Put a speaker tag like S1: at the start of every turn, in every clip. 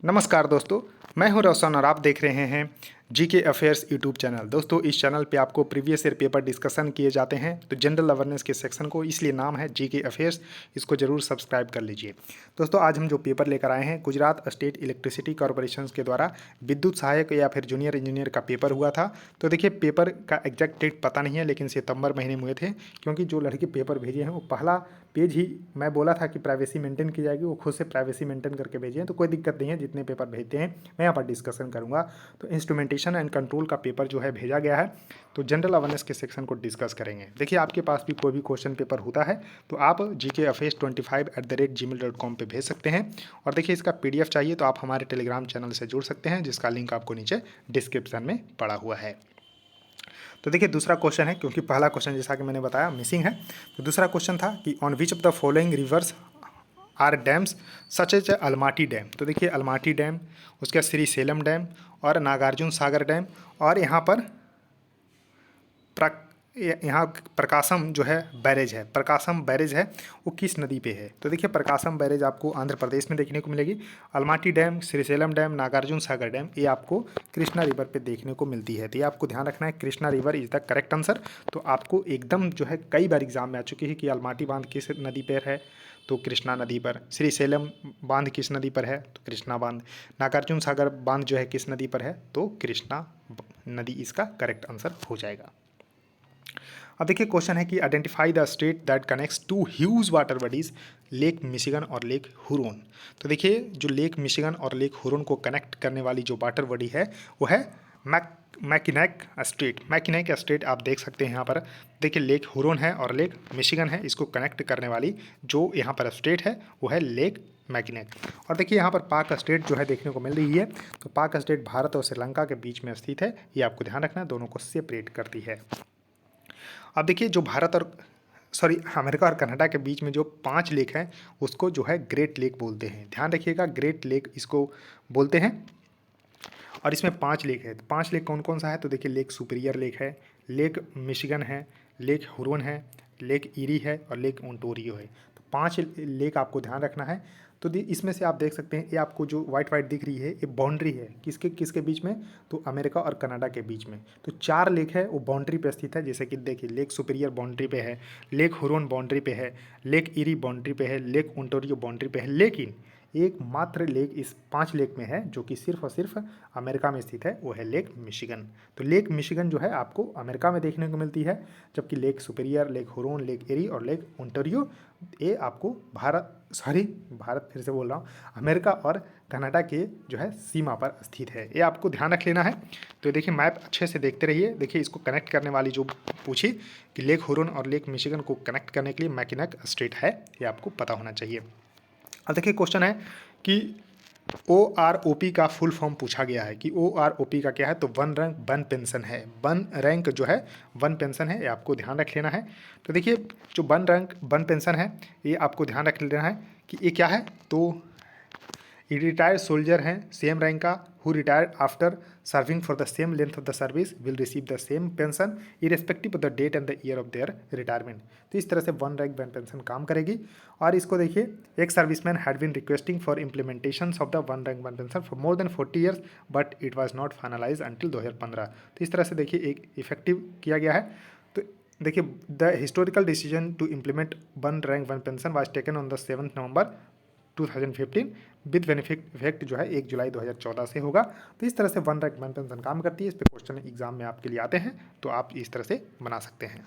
S1: नमस्कार दोस्तों, मैं हूं रोशन और आप देख रहे हैं जीके अफेयर्स यूट्यूब चैनल। दोस्तों, इस चैनल पे आपको प्रीवियस ईयर पेपर डिस्कशन किए जाते हैं, तो जनरल अवेयरनेस के सेक्शन को इसलिए नाम है जीके अफेयर्स। इसको जरूर सब्सक्राइब कर लीजिए। दोस्तों, आज हम जो पेपर लेकर आए हैं, गुजरात स्टेट इलेक्ट्रिसिटी कॉरपोरेशन के द्वारा विद्युत सहायक या फिर जूनियर इंजीनियर का पेपर हुआ था। तो देखिए, पेपर का एग्जैक्ट डेट पता नहीं है, लेकिन सितंबर महीने में हुए थे, क्योंकि जो लड़के पेपर भेजे हैं वो पहला पेज ही मैं बोला था कि प्राइवेसी मेंटेन की जाएगी, वो खुद से प्राइवेसी मेंटेन करके भेजे हैं। तो कोई दिक्कत नहीं है, जितने पेपर भेजते हैं मैं यहाँ पर डिस्कशन करूँगा। तो इंस्ट्रूमेंटेशन एंड कंट्रोल का पेपर जो है भेजा गया है, तो जनरल अवेयरनेस के सेक्शन को डिस्कस करेंगे। देखिए, आपके पास भी कोई भी क्वेश्चन पेपर होता है तो आप gkafears25@gmail.com पे भेज सकते हैं। और देखिए, इसका PDF चाहिए तो आप हमारे टेलीग्राम चैनल से जुड़ सकते हैं, जिसका लिंक आपको नीचे डिस्क्रिप्शन में पड़ा हुआ है। तो देखिए, दूसरा क्वेश्चन है, क्योंकि पहला क्वेश्चन जैसा कि मैंने बताया मिसिंग है, तो दूसरा क्वेश्चन था कि on which of the following rivers are dams such as Almatti dam. तो देखिए, अलमाटी डैम, उसके बाद श्री सेलम डैम और नागार्जुन सागर डैम, और यहाँ पर यहाँ प्रकाशम जो है बैरेज है, प्रकाशम बैरेज है, वो किस नदी पे है। तो देखिए, प्रकाशम बैरेज आपको आंध्र प्रदेश में देखने को मिलेगी। Almatti dam, Srisailam dam, Nagarjuna Sagar dam, ये आपको कृष्णा रिवर पे देखने को मिलती है। तो ये आपको ध्यान रखना है, Krishna river is the correct answer. तो आपको एकदम जो है कई बार एग्जाम में आ चुकी है कि अलमाटी बांध किस नदी पर है, तो कृष्णा नदी पर। श्रीशैलम बांध किस नदी पर है, तो कृष्णा बांध। नागार्जुन सागर बांध जो है किस नदी पर है, तो कृष्णा नदी इसका करेक्ट आंसर हो जाएगा। अब देखिए, क्वेश्चन है कि identify the state that connects to huge water bodies, lake Michigan और लेक हुरोन। तो देखिए, जो लेक मिशिगन और लेक हुरोन को कनेक्ट करने वाली जो वाटर बॉडी है वो है मैकिनेक स्ट्रेट। मैकिनेक स्ट्रेट आप देख सकते हैं यहाँ पर। देखिए, लेक हुरोन है और लेक मिशिगन है, इसको कनेक्ट करने वाली जो यहाँ पर स्ट्रेट है वो है लेक मैकिनेक। और देखिए, यहाँ पर पाक स्टेट जो है देखने को मिल रही है। तो पाक स्टेट भारत और श्रीलंका के बीच में स्थित है, ये आपको ध्यान रखना है, दोनों को सेपरेट करती है। अब देखिए, जो भारत और अमेरिका और कनाडा के बीच में जो 5 लेक हैं, उसको जो है ग्रेट लेक बोलते हैं। ध्यान रखिएगा, ग्रेट लेक इसको बोलते हैं। और इसमें 5 लेक है। तो 5 लेक कौन कौन सा है, तो देखिए, लेक सुपीरियर लेक है, लेक मिशिगन है, लेक हुरोन है, लेक ईरी है और लेक ओंटारियो है। तो 5 लेक आपको ध्यान रखना है। तो इसमें से आप देख सकते हैं, ये आपको जो वाइट वाइट दिख रही है, ये बाउंड्री है किसके किसके बीच में, तो अमेरिका और कनाडा के बीच में। तो 4 लेक है वो बाउंड्री पे स्थित है, जैसे कि देखिए, लेक सुपीरियर बाउंड्री पे है, लेक हुरोन बाउंड्री पे है, लेक ईरी बाउंड्री पे है, लेक ओंटारियो बाउंड्री पे है। लेकिन एकमात्र लेक इस 5 लेक में है जो कि सिर्फ और सिर्फ अमेरिका में स्थित है, वो है लेक मिशिगन। तो लेक मिशिगन जो है आपको अमेरिका में देखने को मिलती है, जबकि lake superior, lake Huron, lake एरी और लेक ओंटारियो ये आपको भारत फिर से बोल रहा हूँ, अमेरिका और कनाडा के जो है सीमा पर स्थित है। ये आपको ध्यान रख लेना है। तो देखिए, मैप अच्छे से देखते रहिए। देखिए, इसको कनेक्ट करने वाली जो पूछी कि लेक हुरोन और लेक मिशिगन को कनेक्ट करने के लिए मैकिनेक स्ट्रेट है, ये आपको पता होना चाहिए। अब देखिए, क्वेश्चन है कि OROP का फुल फॉर्म पूछा गया है कि OROP का क्या है, तो वन रैंक वन पेंशन है। वन रैंक जो है वन पेंशन है, ये आपको ध्यान रख लेना है। तो देखिए, जो वन रैंक वन पेंशन है, ये आपको ध्यान रख लेना है कि ये क्या है। तो रिटायर्ड सोल्जर हैं सेम रैंक का, who retired after serving for the same length of the service will receive the same pension irrespective of the date and the year of their retirement. तो इस तरह से वन रैंक वन पेंशन काम करेगी। और इसको देखिए, एक serviceman had been requesting for implementation of the one rank one pension for more than 40 years but it was not finalise until 2015। तो इस तरह से देखिए, एक इफेक्टिव किया गया है। तो देखिए, the historical decision to implement one rank one pension was taken on the 7 November 2015 with benefit effect जो है 1 जुलाई 2014 से होगा। तो इस तरह से वन रैंक वन पेंशन काम करती है। इस पर क्वेश्चन एग्जाम में आपके लिए आते हैं, तो आप इस तरह से बना सकते हैं।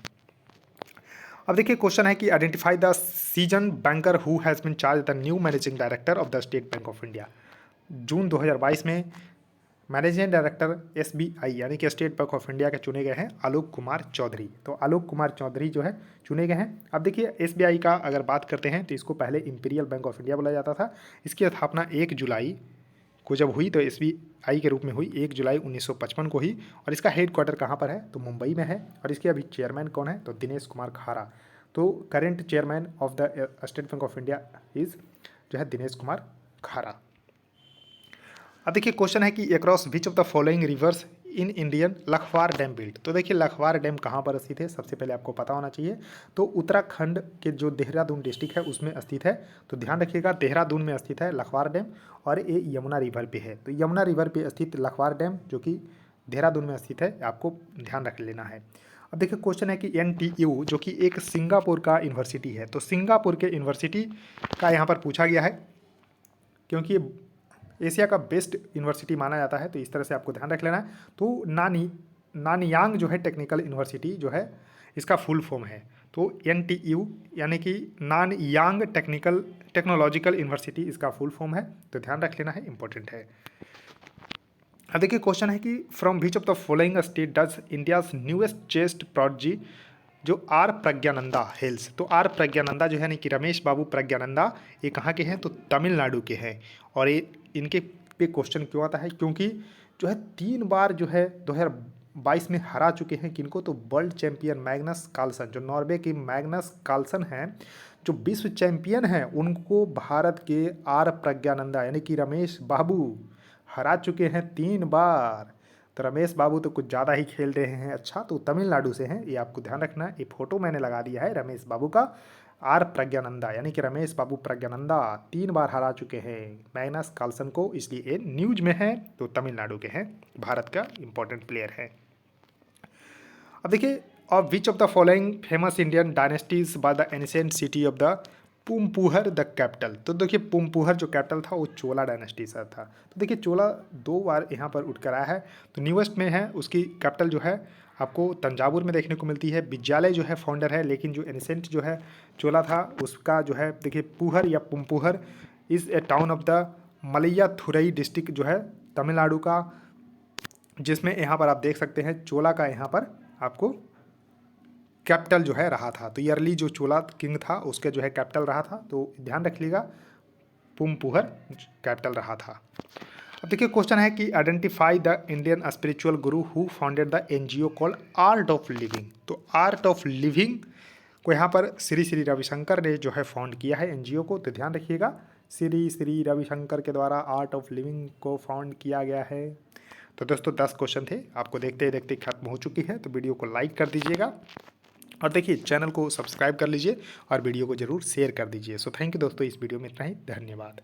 S1: अब देखिए, क्वेश्चन है कि identify the season banker who has been charge the new managing director of the State Bank of India. June 2022 में मैनेजिंग डायरेक्टर SBI यानी कि स्टेट बैंक ऑफ इंडिया के चुने गए हैं आलोक कुमार चौधरी। तो आलोक कुमार चौधरी जो है चुने गए हैं। अब देखिए, SBI का अगर बात करते हैं तो इसको पहले इंपीरियल बैंक ऑफ इंडिया बोला जाता था। इसकी स्थापना 1 जुलाई को जब हुई तो SBI के रूप में हुई 1 जुलाई 1955 को ही। और इसका हेड क्वार्टर कहाँ पर है, तो मुंबई में है। और इसके अभी चेयरमैन कौन है, तो दिनेश कुमार खारा। तो current chairman of the State Bank of India is जो है दिनेश कुमार खारा। अब देखिए, क्वेश्चन है कि across which of the following reverse in Indian Lakhwar dam built. तो देखिए लखवार डैम कहाँ पर स्थित है, सबसे पहले आपको पता होना चाहिए। तो उत्तराखंड के जो देहरादून डिस्ट्रिक्ट है उसमें स्थित है। तो ध्यान रखिएगा देहरादून में स्थित है लखवार डैम, और ये यमुना रिवर पे है। तो यमुना रिवर पे स्थित लखवार डैम जो कि देहरादून में स्थित है, आपको ध्यान रख लेना है। अब देखिए क्वेश्चन है कि NTU जो कि एक सिंगापुर का यूनिवर्सिटी है, तो सिंगापुर के यूनिवर्सिटी का यहाँ पर पूछा गया है, क्योंकि एशिया का बेस्ट यूनिवर्सिटी माना जाता है, तो इस तरह से आपको ध्यान रख लेना है। तो नानयांग जो है टेक्निकल यूनिवर्सिटी जो है, इसका फुल फॉर्म है। तो NTU यानी कि नानयांग टेक्नोलॉजिकल यूनिवर्सिटी इसका फुल फॉर्म है, तो ध्यान रख लेना है, इंपॉर्टेंट है। अब देखिए क्वेश्चन है कि from which of the following state does India's newest chest prodigy जो आर प्रज्ञानंदा हेल्स। तो आर प्रज्ञानंदा जो है यानी कि रमेश बाबू प्रज्ञानंदा, ये कहाँ के हैं, तो तमिलनाडु के हैं। और ये इनके पे क्वेश्चन क्यों आता है, क्योंकि जो है 3 बार जो है 2022 में हरा चुके हैं किनको, तो वर्ल्ड चैंपियन मैग्नस कार्लसन, जो नॉर्वे की मैग्नस कार्लसन हैं, जो विश्व चैंपियन हैं, उनको भारत के आर प्रज्ञानंदा यानी कि रमेश बाबू हरा चुके हैं 3 बार। तो रमेश बाबू तो कुछ ज़्यादा ही खेल रहे हैं। अच्छा, तो तमिलनाडु से हैं, ये आपको ध्यान रखना है। ये फोटो मैंने लगा दिया है रमेश बाबू का। आर प्रज्ञानंदा यानी कि रमेश बाबू प्रज्ञानंदा 3 बार हरा चुके हैं मैग्नस कार्लसन को, इसलिए ये न्यूज में है। तो तमिलनाडु के हैं, भारत का इंपॉर्टेंट प्लेयर है। अब देखिए of which of the following famous Indian dynasties by the ancient city of the Poompuhar the capital. तो देखिए पुमपुहर जो कैपिटल था वो चोला डायनेस्टी से था। तो देखिए चोला 2 बार यहाँ पर उठ कर आया है। तो न्यूएस्ट में है, उसकी कैपिटल जो है आपको तंजावुर में देखने को मिलती है। विद्यालय जो है फाउंडर है, लेकिन जो एंशिएंट जो है चोला था उसका जो है देखिए पुहर या Poompuhar is a town of the Mayiladuthurai district जो है तमिलनाडु का, जिसमें यहाँ पर आप देख सकते हैं चोला का यहाँ पर आपको कैपिटल जो है रहा था। तो ईयरली जो चोला किंग था उसके जो है कैपिटल रहा था, तो ध्यान रखिएगा पुमपुहर कैपिटल रहा था। अब देखिए क्वेश्चन है कि identify the Indian spiritual Guru who founded the NGO called art of living. तो आर्ट ऑफ लिविंग को यहाँ पर श्री श्री रविशंकर ने जो है फाउंड किया है NGO को, तो ध्यान रखिएगा श्री श्री रविशंकर के द्वारा आर्ट ऑफ लिविंग को फाउंड किया गया है। तो दोस्तों 10 क्वेश्चन थे, आपको देखते देखते खत्म हो चुकी है। तो वीडियो को लाइक कर दीजिएगा और देखिए चैनल को सब्सक्राइब कर लीजिए और वीडियो को ज़रूर शेयर कर दीजिए। सो थैंक यू दोस्तों, इस वीडियो में इतना ही, धन्यवाद।